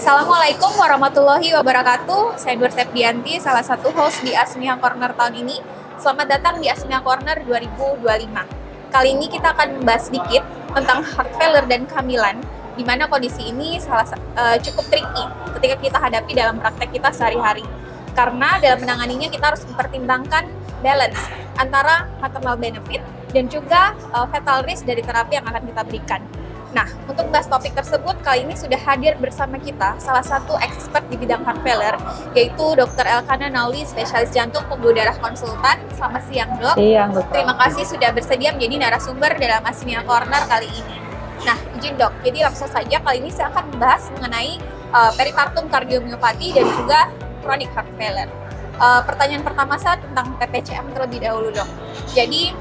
Assalamualaikum warahmatullahi wabarakatuh. Saya Nur Sepdianti, salah satu host di Asmia Corner tahun ini. Selamat datang di Asmia Corner 2025. Kali ini kita akan membahas sedikit tentang heart failure dan kehamilan, di mana kondisi ini cukup tricky ketika kita hadapi dalam praktek kita sehari-hari. Karena dalam menanganinya kita harus mempertimbangkan balance antara maternal benefit dan juga fatal risk dari terapi yang akan kita berikan. Nah, untuk membahas topik tersebut, kali ini sudah hadir bersama kita salah satu expert di bidang heart failure, yaitu Dr. Elkana Nauli, spesialis jantung pembuluh darah konsultan. Selamat siang, Dok. Siang, Dok. Terima kasih sudah bersedia menjadi narasumber dalam Asmia Corner kali ini. Nah, izin Dok, jadi langsung saja kali ini saya akan membahas mengenai peripartum kardiomyopati dan juga chronic heart failure. Pertanyaan pertama saya tentang PPCM terlebih dahulu, Dok. Jadi,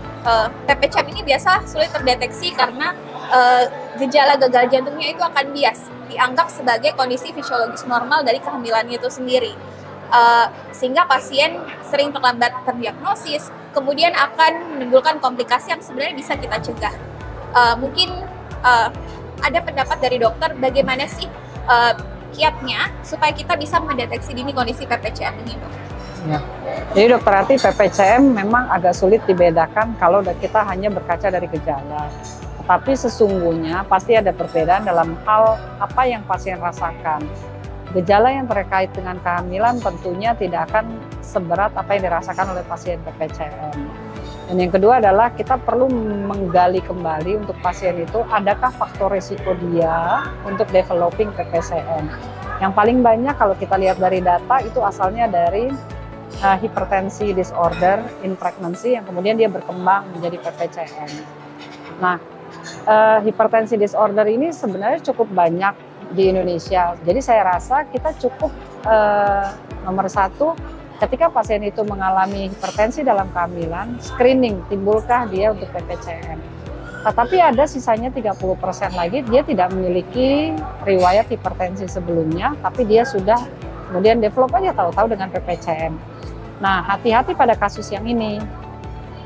PPCM ini biasa sulit terdeteksi karena gejala gagal jantungnya itu akan bias, dianggap sebagai kondisi fisiologis normal dari kehamilannya itu sendiri. Sehingga pasien sering terlambat terdiagnosis, kemudian akan menimbulkan komplikasi yang sebenarnya bisa kita cegah. Mungkin ada pendapat dari dokter bagaimana sih kiatnya supaya kita bisa mendeteksi dini kondisi PPCM ini, Dok? Ya. Jadi dokter Ati, PPCM memang agak sulit dibedakan kalau kita hanya berkaca dari gejala. Tapi sesungguhnya pasti ada perbedaan dalam hal apa yang pasien rasakan. Gejala yang terkait dengan kehamilan tentunya tidak akan seberat apa yang dirasakan oleh pasien PPCM. Dan yang kedua adalah kita perlu menggali kembali untuk pasien itu, adakah faktor risiko dia untuk developing PPCM. Yang paling banyak kalau kita lihat dari data itu asalnya dari hipertensi disorder in pregnancy yang kemudian dia berkembang menjadi PPCM. Nah, hipertensi disorder ini sebenarnya cukup banyak di Indonesia. Jadi saya rasa kita cukup nomor satu, ketika pasien itu mengalami hipertensi dalam kehamilan, screening timbulkah dia untuk PPCM. Tetapi ada sisanya 30% lagi dia tidak memiliki riwayat hipertensi sebelumnya, tapi dia sudah kemudian develop aja tahu-tahu dengan PPCM. Nah, hati-hati pada kasus yang ini.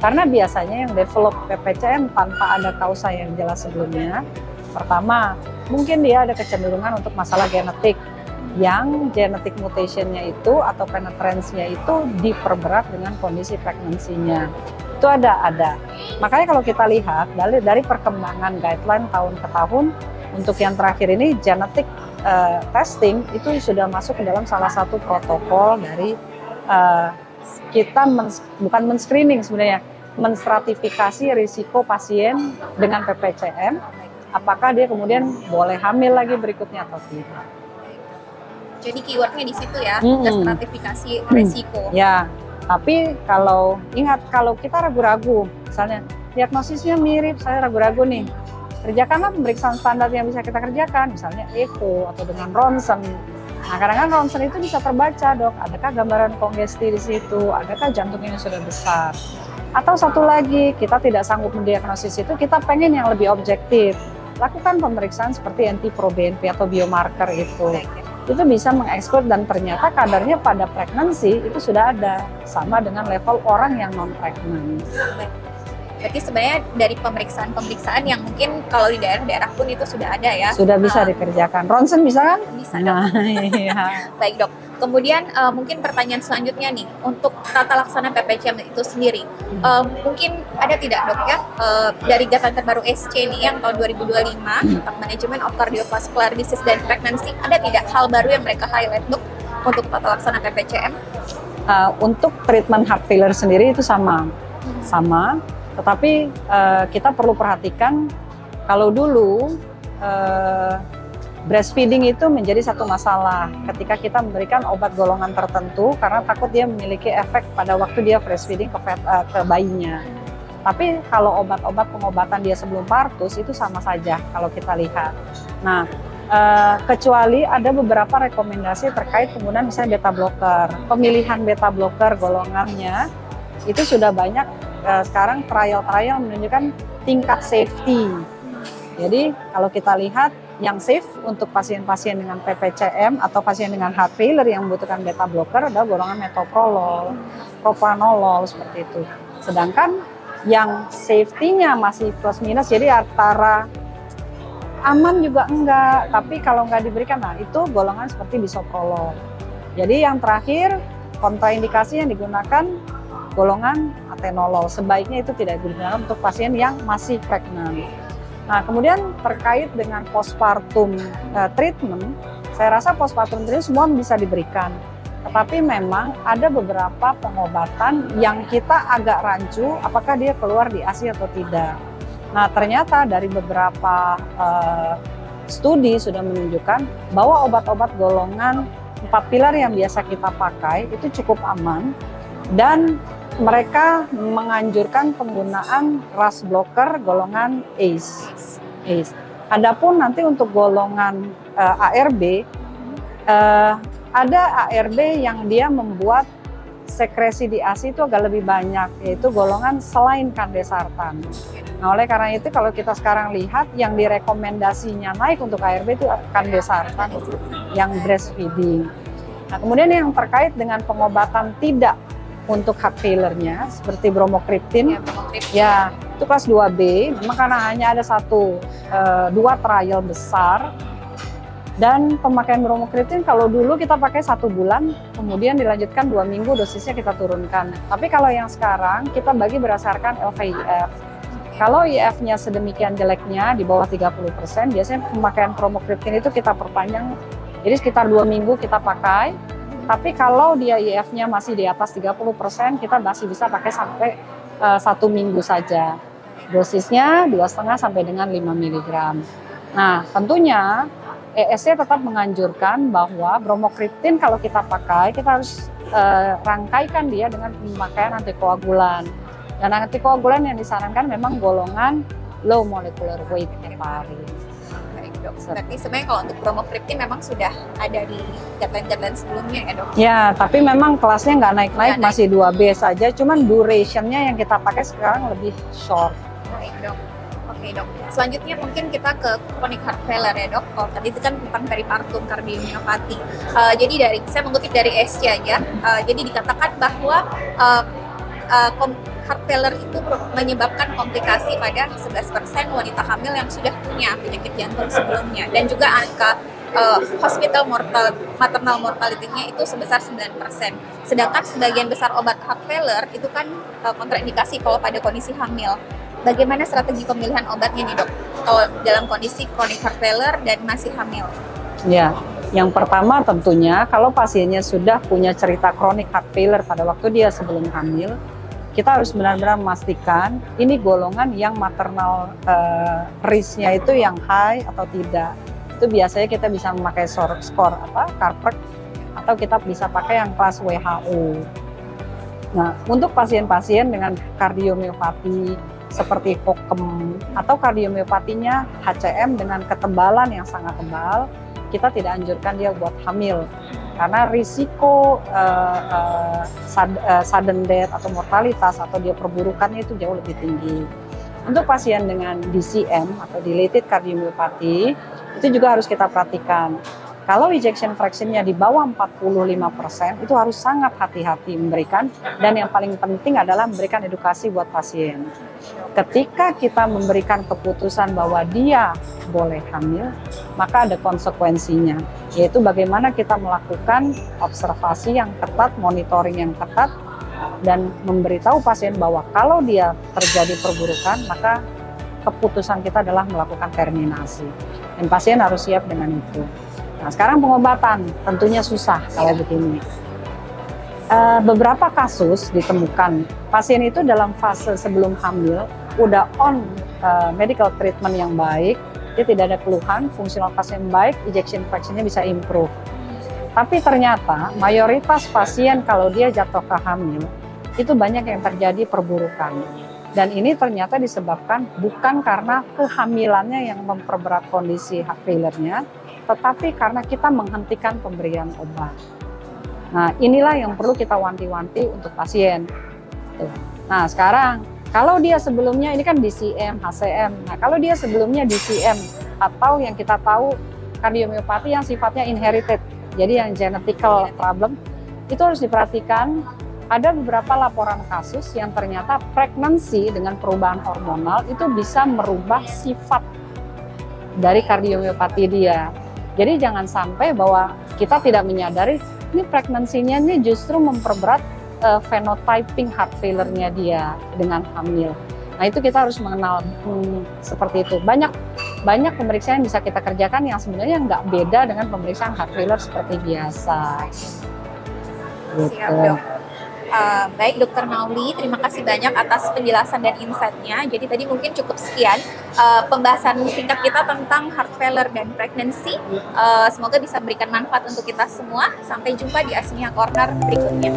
Karena biasanya yang develop PPCM tanpa ada kausa yang jelas sebelumnya, pertama, mungkin dia ada kecenderungan untuk masalah genetik, yang genetic mutationnya itu atau penetrance-nya itu diperberat dengan kondisi pregnancy-nya. Itu ada. Makanya kalau kita lihat dari perkembangan guideline tahun ke tahun, untuk yang terakhir ini genetic testing itu sudah masuk ke dalam salah satu protokol dari kita bukan men-screening sebenarnya, menstratifikasi risiko pasien dengan PPCM, apakah dia kemudian boleh hamil lagi berikutnya atau tidak. Jadi keywordnya di situ ya, stratifikasi risiko. Ya, tapi ingat kalau kita ragu-ragu, misalnya diagnosisnya mirip, saya ragu-ragu nih, kerjakanlah pemeriksaan standar yang bisa kita kerjakan, misalnya echo atau dengan ronsen. Nah, kadang-kadang ronsen itu bisa terbaca, Dok, adakah gambaran kongesti di situ, adakah jantungnya yang sudah besar. Atau satu lagi, kita tidak sanggup mendiagnosis itu, kita pengen yang lebih objektif. Lakukan pemeriksaan seperti NT-proBNP atau biomarker itu. Itu bisa mengekspor dan ternyata kadarnya pada pregnancy itu sudah ada, sama dengan level orang yang non-pregnant. Berarti sebenarnya dari pemeriksaan yang mungkin kalau di daerah-daerah pun itu sudah ada ya? Sudah bisa dikerjakan. Ronsen bisa kan? Bisa, Dok. Iya. Baik, Dok. Kemudian mungkin pertanyaan selanjutnya nih, untuk tata laksana PPCM itu sendiri. Mungkin ada tidak, Dok, ya, dari guideline terbaru SC nih yang tahun 2025 tentang Management of Cardiovascular Disease dan Pregnancy, ada tidak hal baru yang mereka highlight, Dok, untuk tata laksana PPCM? Untuk treatment heart failure sendiri itu sama. Tetapi kita perlu perhatikan, kalau dulu breastfeeding itu menjadi satu masalah ketika kita memberikan obat golongan tertentu karena takut dia memiliki efek pada waktu dia breastfeeding ke bayinya. Tapi kalau obat-obat pengobatan dia sebelum partus itu sama saja kalau kita lihat. Nah, kecuali ada beberapa rekomendasi terkait penggunaan misalnya beta blocker. Pemilihan beta blocker golongannya itu sudah banyak sekarang trial menunjukkan tingkat safety. Jadi kalau kita lihat yang safe untuk pasien-pasien dengan PPCM atau pasien dengan heart failure yang membutuhkan beta blocker adalah golongan metoprolol, propranolol seperti itu. Sedangkan yang safety-nya masih plus minus, jadi antara aman juga enggak, tapi kalau nggak diberikan, nah itu golongan seperti bisoprolol. Jadi yang terakhir, kontraindikasi yang digunakan golongan atenolol. Sebaiknya itu tidak digunakan untuk pasien yang masih pregnant. Nah, kemudian terkait dengan postpartum treatment, saya rasa postpartum treatment semua bisa diberikan. Tetapi memang ada beberapa pengobatan yang kita agak rancu apakah dia keluar di ASI atau tidak. Nah, ternyata dari beberapa studi sudah menunjukkan bahwa obat-obat golongan 4 pilar yang biasa kita pakai itu cukup aman, dan mereka menganjurkan penggunaan RAS blocker golongan ACE. Adapun nanti untuk golongan ARB, ada ARB yang dia membuat sekresi di ASI itu agak lebih banyak, yaitu golongan selain kandesartan. Nah, oleh karena itu kalau kita sekarang lihat yang direkomendasinya naik untuk ARB itu kandesartan yang breastfeeding. Nah, kemudian yang terkait dengan pengobatan tidak untuk heart failure-nya seperti bromokriptin, ya itu kelas 2B, memang karena hanya ada dua trial besar, dan pemakaian bromokriptin kalau dulu kita pakai 1 bulan, kemudian dilanjutkan 2 minggu dosisnya kita turunkan. Tapi kalau yang sekarang kita bagi berdasarkan LVIF. Kalau IF-nya sedemikian jeleknya di bawah 30%, biasanya pemakaian bromokriptin itu kita perpanjang, jadi sekitar 2 minggu kita pakai. Tapi kalau dia IF-nya masih di atas 30%, kita masih bisa pakai sampai 1 minggu saja. Dosisnya 2,5 sampai dengan 5 mg. Nah, tentunya ESC tetap menganjurkan bahwa bromokriptin kalau kita pakai, kita harus rangkaikan dia dengan pemakaian antikoagulan. Dan antikoagulan yang disarankan memang golongan low molecular weight heparin. Dok, berarti sebenarnya kalau untuk bromokriptin memang sudah ada di guideline sebelumnya ya dok? Ya, tapi memang kelasnya nggak naik-naik, masih 2B saja, cuman durationnya yang kita pakai sekarang lebih short. Baik dok. Oke dok, selanjutnya mungkin kita ke chronic heart failure ya dok. Kalau tadi itu kan tentang peripartum kardiomyopati. Jadi saya mengutip dari SC aja, jadi dikatakan bahwa heart failure itu menyebabkan komplikasi pada 11% wanita hamil yang sudah punya penyakit jantung sebelumnya, dan juga angka hospital maternal mortality-nya itu sebesar 9%. Sedangkan sebagian besar obat heart failure itu kan kontraindikasi kalau pada kondisi hamil. Bagaimana strategi pemilihan obatnya nih dok, kalau dalam kondisi chronic heart failure dan masih hamil? Ya, yang pertama tentunya kalau pasiennya sudah punya cerita chronic heart failure pada waktu dia sebelum hamil, kita harus benar-benar memastikan ini golongan yang maternal risk-nya itu yang high atau tidak. Itu biasanya kita bisa memakai skor Karpert, atau kita bisa pakai yang kelas WHO. Nah, untuk pasien-pasien dengan kardiomyopati seperti Kokem atau kardiomyopatinya HCM dengan ketebalan yang sangat tebal, kita tidak anjurkan dia buat hamil. Karena risiko sudden death atau mortalitas atau dia perburukannya itu jauh lebih tinggi. Untuk pasien dengan DCM atau dilated cardiomyopathy itu juga harus kita perhatikan. Kalau ejection fraction-nya di bawah 45%, itu harus sangat hati-hati memberikan, dan yang paling penting adalah memberikan edukasi buat pasien. Ketika kita memberikan keputusan bahwa dia boleh hamil, maka ada konsekuensinya, yaitu bagaimana kita melakukan observasi yang ketat, monitoring yang ketat, dan memberitahu pasien bahwa kalau dia terjadi perburukan, maka keputusan kita adalah melakukan terminasi. Dan pasien harus siap dengan itu. Nah, sekarang pengobatan tentunya susah kalau begini. Beberapa kasus ditemukan pasien itu dalam fase sebelum hamil udah on medical treatment yang baik, dia tidak ada keluhan, fungsional pasien baik, ejection fraction-nya bisa improve. Tapi ternyata mayoritas pasien kalau dia jatuh ke hamil itu banyak yang terjadi perburukan. Dan ini ternyata disebabkan bukan karena kehamilannya yang memperberat kondisi heart failure-nya, tetapi karena kita menghentikan pemberian obat. Nah, inilah yang perlu kita wanti-wanti untuk pasien. Tuh. Nah, sekarang kalau dia sebelumnya ini kan DCM, HCM. Nah, kalau dia sebelumnya DCM atau yang kita tahu kardiomyopati yang sifatnya inherited, jadi yang genetical problem, itu harus diperhatikan. Ada beberapa laporan kasus yang ternyata pregnancy dengan perubahan hormonal itu bisa merubah sifat dari kardiomiopati dia. Jadi jangan sampai bahwa kita tidak menyadari ini pregnancy-nya ini justru memperberat phenotyping heart failure-nya dia dengan hamil. Nah itu kita harus mengenal seperti itu. Banyak pemeriksaan yang bisa kita kerjakan yang sebenarnya nggak beda dengan pemeriksaan heart failure seperti biasa. Gitu. Siap, Dok. Baik Dokter Mauli, terima kasih banyak atas penjelasan dan insight-nya. Jadi tadi mungkin cukup sekian pembahasan singkat kita tentang heart failure dan pregnancy. Semoga bisa memberikan manfaat untuk kita semua. Sampai jumpa di Asmia Corner berikutnya.